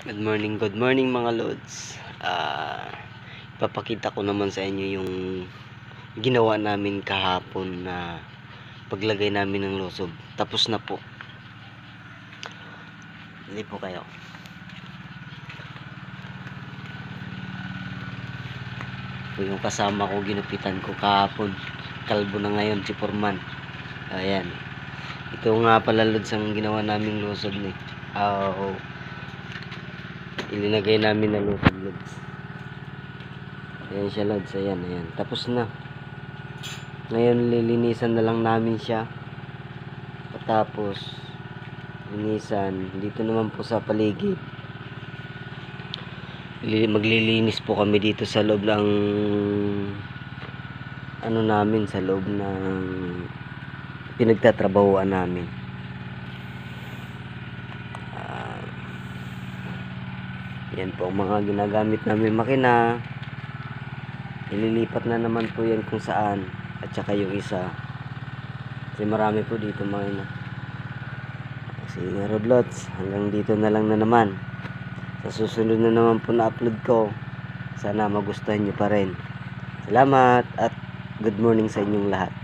Good morning mga lods. Ipapakita ko naman sa inyo yung ginawa namin kahapon na paglagay namin ng lusob. Tapos na po. Hindi po kayo. Ito yung kasama ko, ginupitan ko kahapon. Kalbo na ngayon si Forman. Ayan. Ito nga pala lods ang ginawa naming lusob ni. Ilinagay namin na lusob lods. Ayan siya lods, ayan. Tapos na. Ngayon lilinisan na lang namin siya. Tapos linisan dito naman po sa paligid. Maglilinis po kami dito sa loob ng sa loob ng pinagtatrabahuan namin. Yan po ang mga ginagamit namin makina. Ililipat na naman po yan kung saan. At saka yung isa, kasi marami po dito mga kasi rodlots, hanggang dito na lang na naman. Sa susunod na naman po na upload ko, sana magustuhan nyo pa rin. Salamat at good morning sa inyong lahat.